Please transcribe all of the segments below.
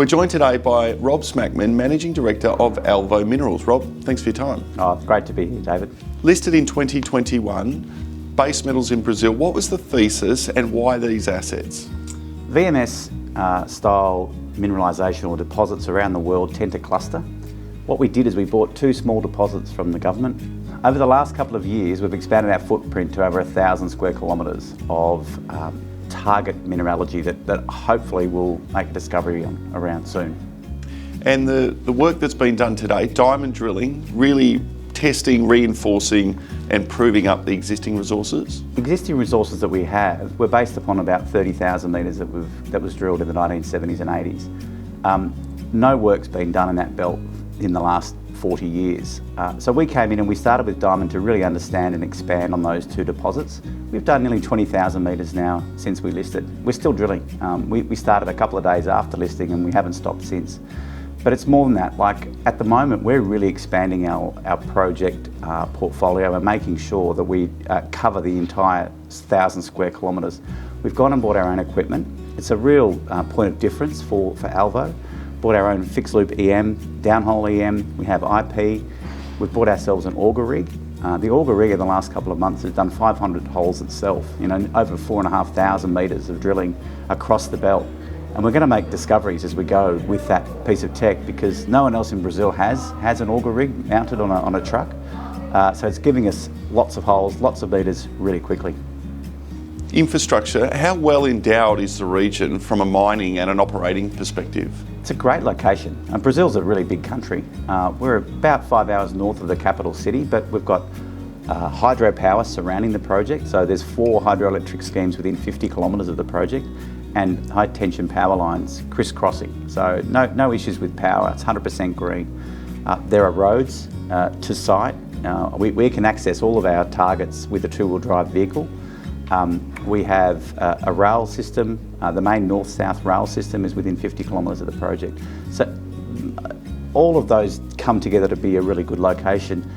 We're joined today by Rob Smakman, Managing Director of Alvo Minerals. Rob, thanks for your time. Oh, it's great to be here, David. Listed in 2021, base metals in Brazil. What was the thesis and why these assets? VMS style mineralisation or deposits around the world tend to cluster. What we did is we bought two small deposits from the government. Over the last couple of years, we've expanded our footprint to over 1,000 square kilometres of target mineralogy that hopefully will make a discovery around soon. And the work that's been done today, diamond drilling, really testing, reinforcing and proving up the existing resources? Existing resources that we have were based upon about 30,000 metres that was drilled in the 1970s and 80s. No work's been done in that belt in the last 40 years. So we came in and we started with diamond to really understand and expand on those two deposits. We've done nearly 20,000 metres now since we listed. We're still drilling. We started a couple of days after listing and we haven't stopped since. But it's more than that. Like at the moment, we're really expanding our project portfolio and making sure that we cover the entire 1,000 square kilometres. We've gone and bought our own equipment. It's a real point of difference for Alvo. Bought our own fixed loop EM, downhole EM, we have IP. We've bought ourselves an auger rig. The auger rig in the last couple of months has done 500 holes itself, over 4,500 metres of drilling across the belt. And we're going to make discoveries as we go with that piece of tech because no one else in Brazil has an auger rig mounted on a truck. So it's giving us lots of holes, lots of metres really quickly. Infrastructure, how well endowed is the region from a mining and an operating perspective? It's a great location. Brazil's a really big country. We're about 5 hours north of the capital city, but we've got hydropower surrounding the project. So there's 4 hydroelectric schemes within 50 kilometres of the project and high tension power lines crisscrossing. So no issues with power, it's 100% green. There are roads to site. We can access all of our targets with a 2-wheel drive vehicle. We have a rail system. The main north-south rail system is within 50 kilometres of the project. So all of those come together to be a really good location.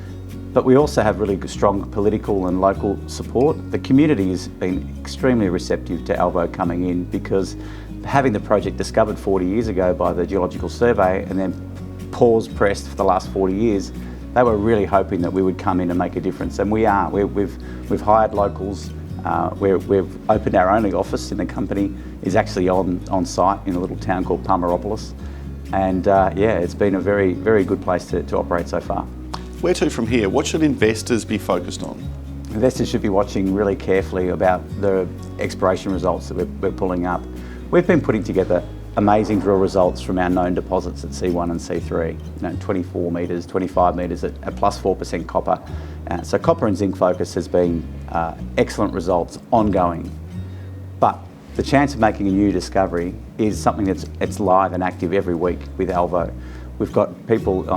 But we also have really strong political and local support. The community has been extremely receptive to Alvo coming in because having the project discovered 40 years ago by the Geological Survey and then pause pressed for the last 40 years, they were really hoping that we would come in and make a difference. And we are. We've hired locals. We've opened our only office in the company is actually on site in a little town called Palmeirópolis. And it's been a very, very good place to operate so far. Where to from here? What should investors be focused on? Investors should be watching really carefully about the exploration results that we're pulling up. We've been putting together amazing drill results from our known deposits at C1 and C3. 24 metres, 25 metres at plus 4% copper. So copper and zinc focus has been excellent results ongoing. But the chance of making a new discovery is something it's live and active every week with Alvo. We've got people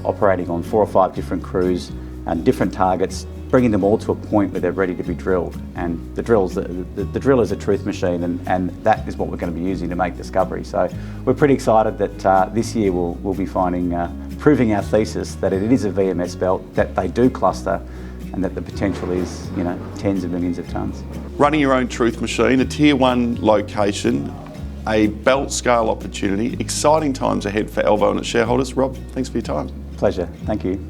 operating on 4 or 5 different crews and different targets, bringing them all to a point where they're ready to be drilled. And the drill is a truth machine, and that is what we're going to be using to make discovery. So we're pretty excited that this year we'll be proving our thesis that it is a VMS belt, that they do cluster, and that the potential is tens of millions of tonnes. Running your own truth machine, a tier 1 location, a belt scale opportunity, exciting times ahead for Alvo and its shareholders. Rob, thanks for your time. Pleasure, thank you.